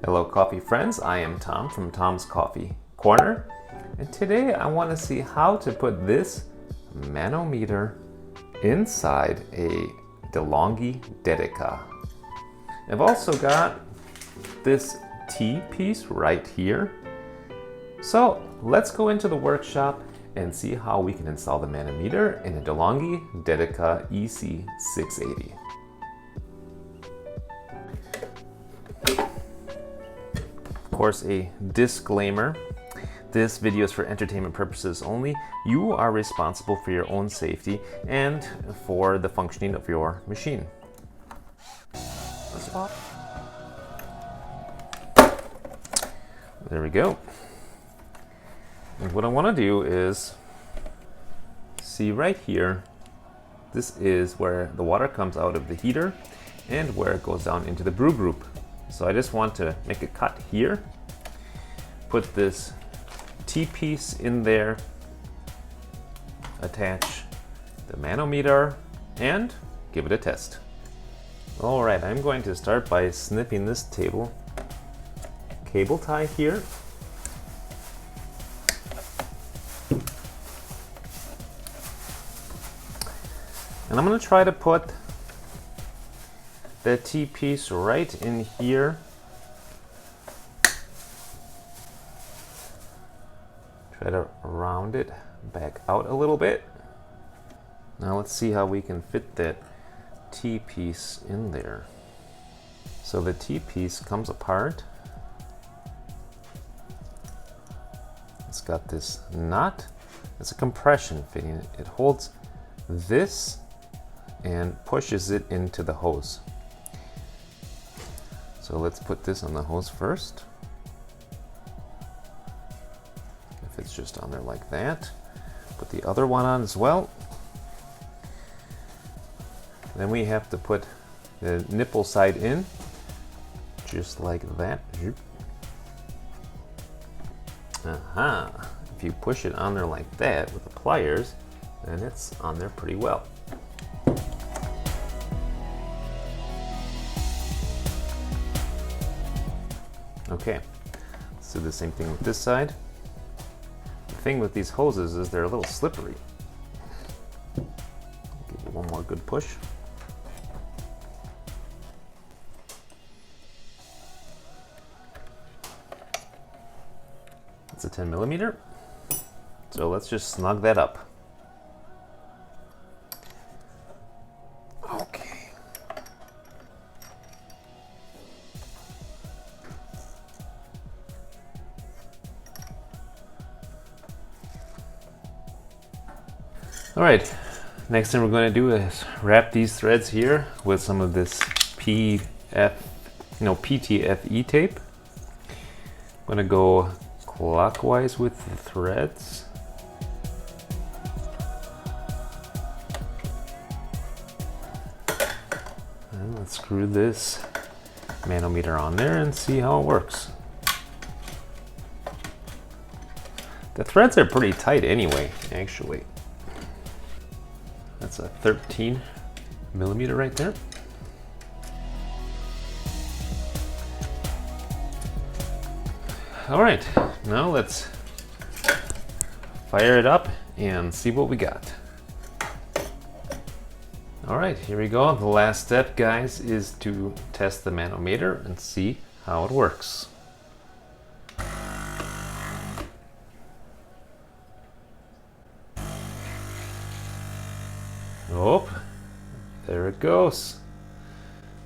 Hello coffee friends, I am Tom from Tom's Coffee Corner, and today I want to see how to put this manometer inside a Delonghi Dedica. I've also got this T-piece right here. So let's go into the workshop and see how we can install the manometer in a Delonghi Dedica EC680. Of course, a disclaimer. This video is for entertainment purposes only. You are responsible for your own safety and for the functioning of your machine. There we go. And what I want to do is see right here, this is where the water comes out of the heater and where it goes down into the brew group. So I just want to make a cut here, put this T-piece in there, attach the manometer, and give it a test. All right, I'm going to start by snipping this cable tie here. And I'm going to try to put the T-piece right in here. Try to round it back out a little bit. Now let's see how we can fit that T-piece in there. So the T-piece comes apart. It's got this nut. It's a compression fitting. It holds this and pushes it into the hose. So let's put this on the hose first. If it's just on there like that, put the other one on as well. Then we have to put the nipple side in, just like that. If you push it on there like that with the pliers, then it's on there pretty well. Okay, let's do the same thing with this side. The thing with these hoses is they're a little slippery. Give it one more good push. It's a 10 millimeter. So let's just snug that up. Okay. All right, next thing we're going to do is wrap these threads here with some of this PTFE tape. I'm going to go clockwise with the threads. And let's screw this manometer on there and see how it works. The threads are pretty tight anyway, actually. That's a 13 millimeter right there. All right, now let's fire it up and see what we got. All right, here we go. The last step, guys, is to test the manometer and see how it works. Oh, there it goes.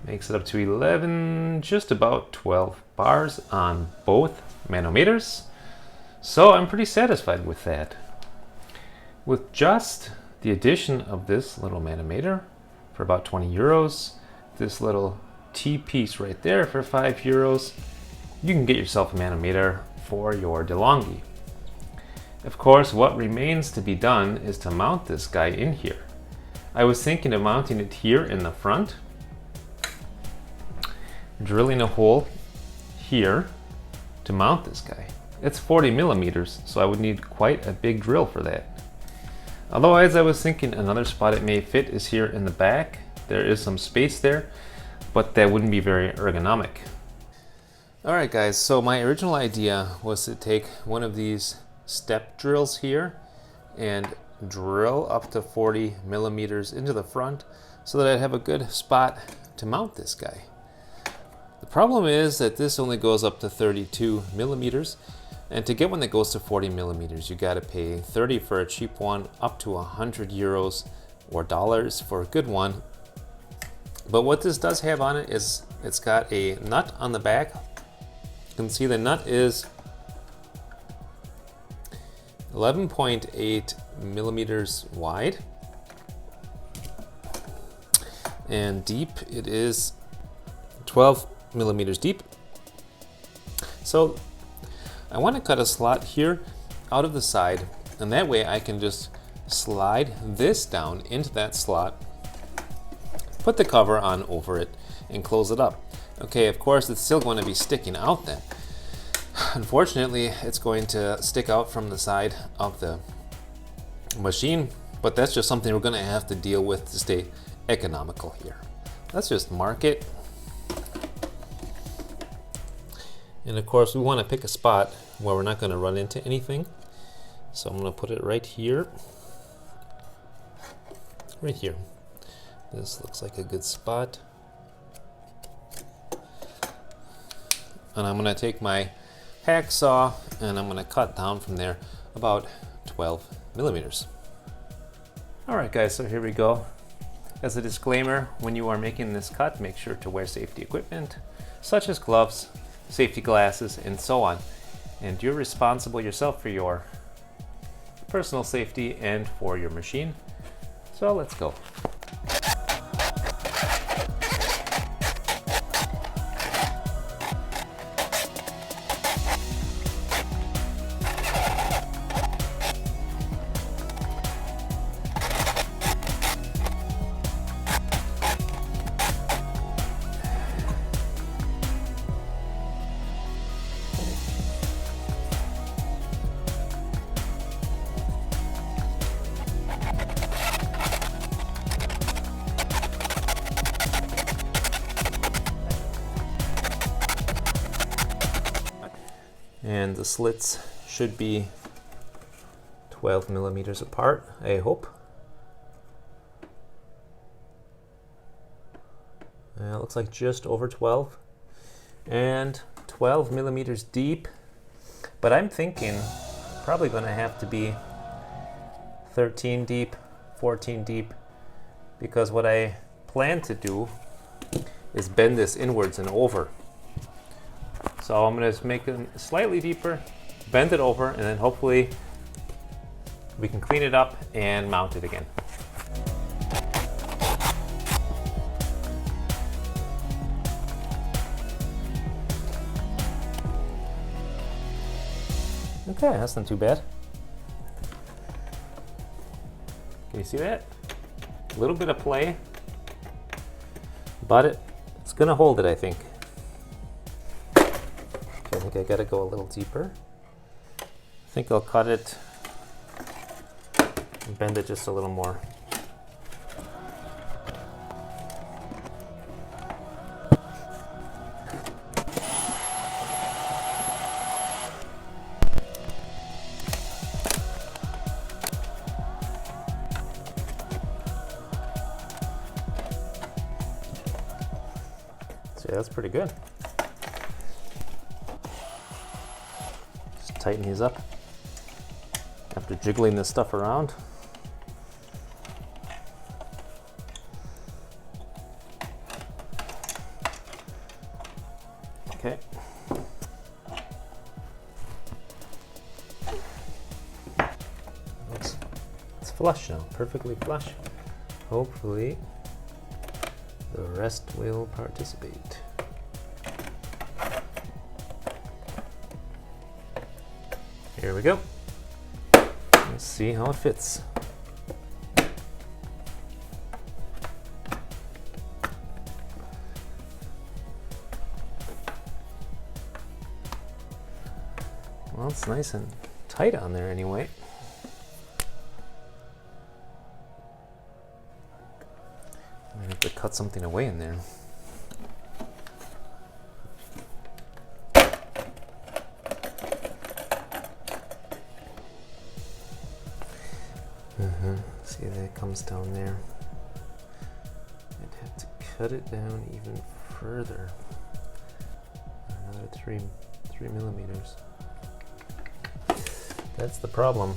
Makes it up to 11, just about 12 bars on both manometers. So I'm pretty satisfied with that. With just the addition of this little manometer for about 20 euros, this little T-piece right there for 5 euros, you can get yourself a manometer for your Delonghi. Of course, what remains to be done is to mount this guy in here. I was thinking of mounting it here in the front, drilling a hole here to mount this guy. It's 40 millimeters, so I would need quite a big drill for that. Otherwise, I was thinking another spot it may fit is here in the back. There is some space there, but that wouldn't be very ergonomic. Alright guys, so my original idea was to take one of these step drills here and drill up to 40 millimeters into the front so that I'd have a good spot to mount this guy. The problem is that this only goes up to 32 millimeters, and to get one that goes to 40 millimeters you gotta pay 30 for a cheap one, up to 100 euros or dollars for a good one. But what this does have on it is it's got a nut on the back. You can see the nut is 11.8 millimeters wide, and deep it is 12 millimeters deep. So I want to cut a slot here out of the side, and that way I can just slide this down into that slot, put the cover on over it, and close it up. Okay, of course it's still going to be sticking out then. Unfortunately, it's going to stick out from the side of the machine, but that's just something we're going to have to deal with to stay economical here. Let's just mark it. And of course we want to pick a spot where we're not going to run into anything. So I'm going to put it right here. Right here. This looks like a good spot. And I'm going to take my hacksaw and I'm going to cut down from there about 12 millimeters. Alright guys, so here we go. As a disclaimer, when you are making this cut, make sure to wear safety equipment such as gloves, safety glasses, and so on. And you're responsible yourself for your personal safety and for your machine. So let's go. And the slits should be 12 millimeters apart, I hope. It looks like just over 12. And 12 millimeters deep. But I'm thinking probably going to have to be 13 deep, 14 deep, because what I plan to do is bend this inwards and over. So I'm going to make it slightly deeper, bend it over, and then hopefully we can clean it up and mount it again. Okay, that's not too bad. Can you see that? A little bit of play, but it's going to hold it, I think. I think I gotta go a little deeper. I think I'll cut it and bend it just a little more. So yeah, that's pretty good. Tighten these up after jiggling this stuff around. Okay. It's flush now, perfectly flush. Hopefully the rest will participate. Here we go. Let's see how it fits. Well, it's nice and tight on there anyway. I'm gonna have to cut something away in there. See, that comes down there. I'd have to cut it down even further. Another 3 millimeters. That's the problem.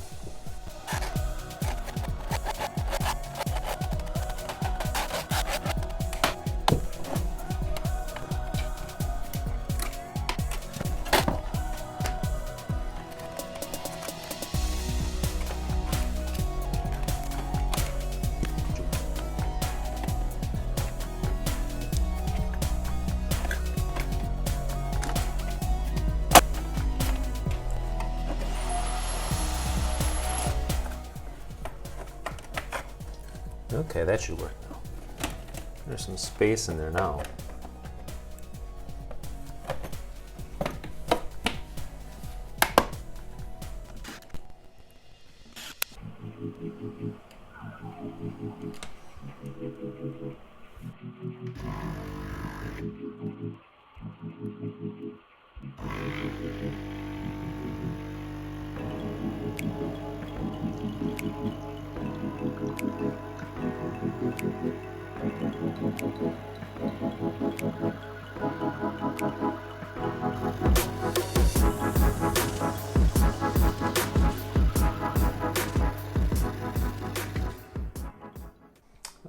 Okay, that should work now. There's some space in there now.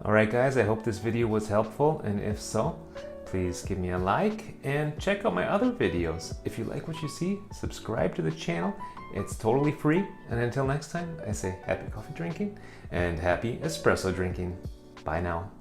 Alright guys, I hope this video was helpful, and if so, please give me a like and check out my other videos. If you like what you see, subscribe to the channel. It's totally free, and until next time, I say happy coffee drinking and happy espresso drinking. Bye now.